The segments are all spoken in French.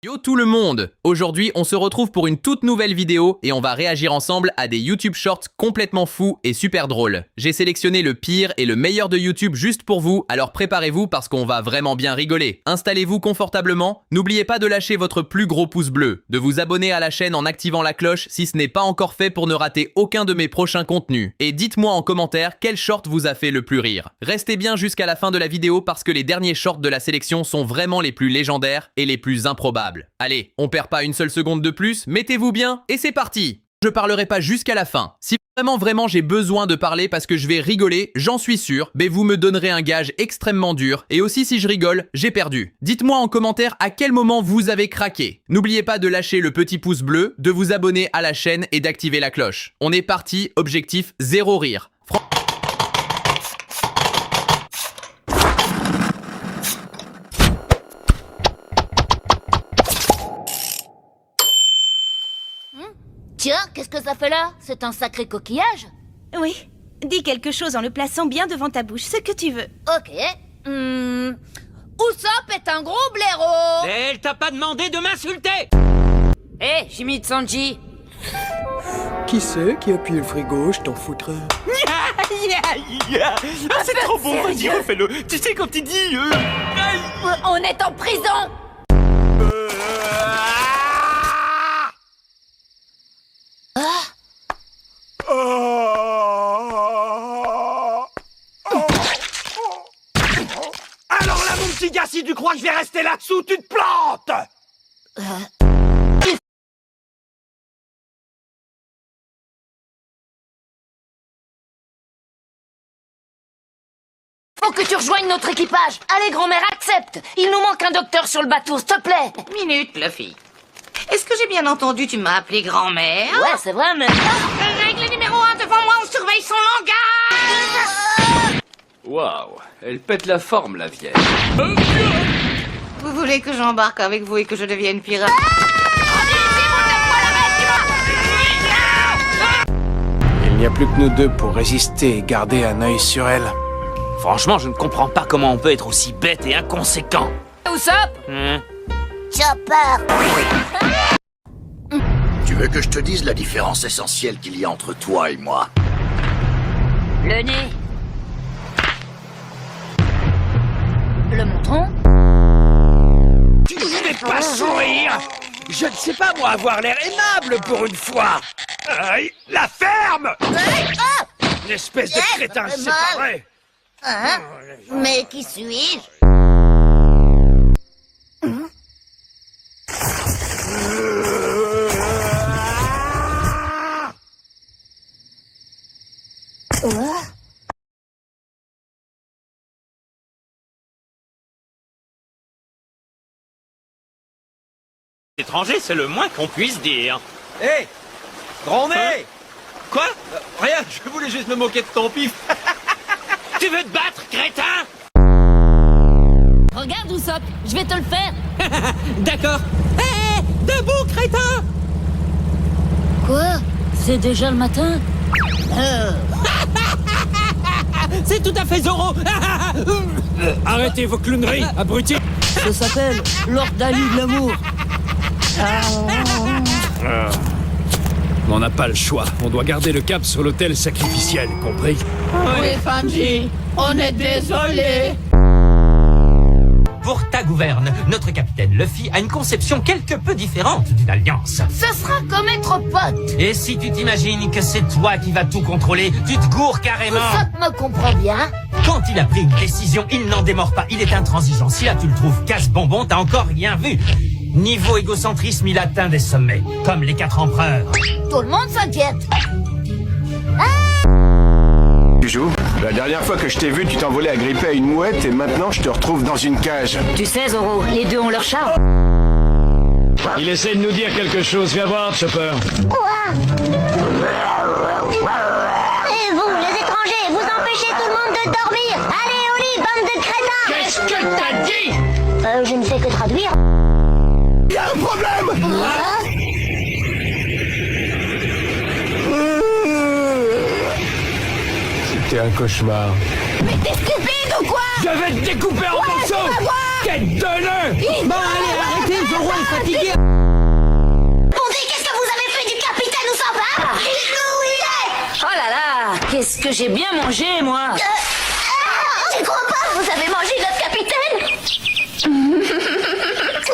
Yo tout le monde! Aujourd'hui, on se retrouve pour une toute nouvelle vidéo et on va réagir ensemble à des YouTube Shorts complètement fous et super drôles. J'ai sélectionné le pire et le meilleur de YouTube juste pour vous, alors préparez-vous parce qu'on va vraiment bien rigoler. Installez-vous confortablement, n'oubliez pas de lâcher votre plus gros pouce bleu, de vous abonner à la chaîne en activant la cloche si ce n'est pas encore fait pour ne rater aucun de mes prochains contenus. Et dites-moi en commentaire quel short vous a fait le plus rire. Restez bien jusqu'à la fin de la vidéo parce que les derniers shorts de la sélection sont vraiment les plus légendaires et les plus improbables. Allez, on perd pas une seule seconde de plus, mettez-vous bien et c'est parti! Je parlerai pas jusqu'à la fin. Si vraiment j'ai besoin de parler parce que je vais rigoler, j'en suis sûr, mais vous me donnerez un gage extrêmement dur et aussi si je rigole, j'ai perdu. Dites-moi en commentaire à quel moment vous avez craqué. N'oubliez pas de lâcher le petit pouce bleu, de vous abonner à la chaîne et d'activer la cloche. On est parti, objectif 0 rire. Tiens, qu'est-ce que ça fait là? C'est un sacré coquillage? Oui. Dis quelque chose en le plaçant bien devant ta bouche, ce que tu veux. Ok. Usopp est un gros blaireau. Elle t'a pas demandé de m'insulter! Hé, Jimmy de Sanji. Qui c'est qui appuie le frigo? Je t'en foutrais. Ah, c'est trop bon, vas-y, refais-le. Tu sais quand il dit... On est en prison. Alors là, mon petit gars, si tu crois que je vais rester là-dessous, tu te plantes! Faut que tu rejoignes notre équipage. Allez, grand-mère, accepte. Il nous manque un docteur sur le bateau, s'il te plaît. Minute, Luffy. Est-ce que j'ai bien entendu, tu m'as appelé grand-mère? Ouais, c'est vrai, mais... Règle numéro 1, devant moi, on surveille son langage! Waouh, elle pète la forme, la vieille. Vous voulez que j'embarque avec vous et que je devienne pirate? Il n'y a plus que nous deux pour résister et garder un œil sur elle. Franchement, je ne comprends pas comment on peut être aussi bête et inconséquent. Usopp, Chopper. Tu veux que je te dise la différence essentielle qu'il y a entre toi et moi? Le nez. Le menton. Tu ne fais pas sourire! Je ne sais pas, moi, avoir l'air aimable pour une fois! Aïe, la ferme! Une espèce de crétin fait séparé! Hein? Mais qui suis-je? Étranger, c'est le moins qu'on puisse dire. Hé Grand-mère Hein? Quoi? Rien, je voulais juste me moquer de ton pif. Tu veux te battre, crétin? Regarde, Usopp, je vais te le faire. D'accord. Hé, debout, crétin! Quoi? C'est déjà le matin? C'est tout à fait Zoro! Arrêtez vos clowneries, abrutis! Ça s'appelle l'ordalie de l'amour. On n'a pas le choix. On doit garder le cap sur l'autel sacrificiel, compris? Oui, Fanji, on est désolé. Pour ta gouverne, notre capitaine Luffy a une conception quelque peu différente d'une alliance. Ce sera comme être pote. Et si tu t'imagines que c'est toi qui vas tout contrôler, tu te gourres carrément. Usopp me comprend bien. Quand il a pris une décision, il n'en démord pas, il est intransigeant. Si là tu le trouves casse-bonbon, t'as encore rien vu. Niveau égocentrisme, il atteint des sommets, comme les 4 empereurs. Tout le monde s'inquiète. Tu joues? La dernière fois que je t'ai vu, tu t'envolais agrippé à une mouette et maintenant je te retrouve dans une cage. Tu sais, Zoro, les deux ont leur charme. Il essaie de nous dire quelque chose. Viens voir, Chopper. Et vous, les étrangers, vous empêchez tout le monde de dormir. Allez, au lit, bande de crétins. Qu'est-ce que t'as dit? Je ne fais que traduire. Y a un problème! C'était un cauchemar. Mais t'es stupide ou quoi? Je vais te découper en morceaux! Tu vas voir. Tête de nœud! Bon, allez, arrêtez, Zoro est fatigué. Bondé, qu'est-ce que vous avez fait du capitaine Ousamba? Dites-nous où il est! Oh là là, qu'est-ce que j'ai bien mangé, moi. J'y crois pas, vous avez mangé notre capitaine?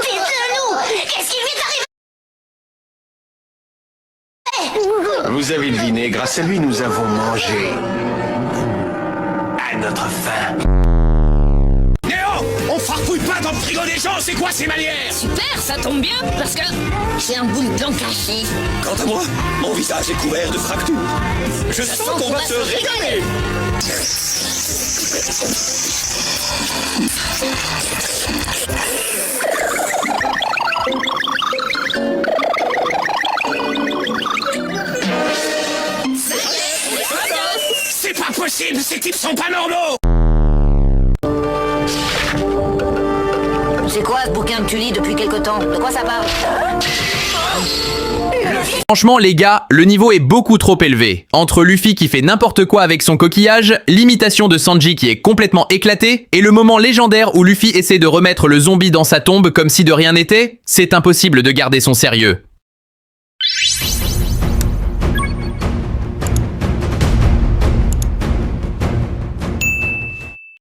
Dites-le-nous! Qu'est-ce qui lui est arrivé? Vous avez deviné, grâce à lui, nous avons mangé. À notre faim. Néo! On farfouille pas dans le frigo des gens, c'est quoi ces manières? Super, ça tombe bien, parce que j'ai un bout de blanc caché. Quant à moi, mon visage est couvert de fractures. Je sens qu'on va se régaler! C'est pas possible, ces types sont pas normaux! C'est quoi ce bouquin que tu lis depuis quelque temps? De quoi ça parle? Franchement les gars, le niveau est beaucoup trop élevé. Entre Luffy qui fait n'importe quoi avec son coquillage, l'imitation de Sanji qui est complètement éclatée, et le moment légendaire où Luffy essaie de remettre le zombie dans sa tombe comme si de rien n'était, c'est impossible de garder son sérieux.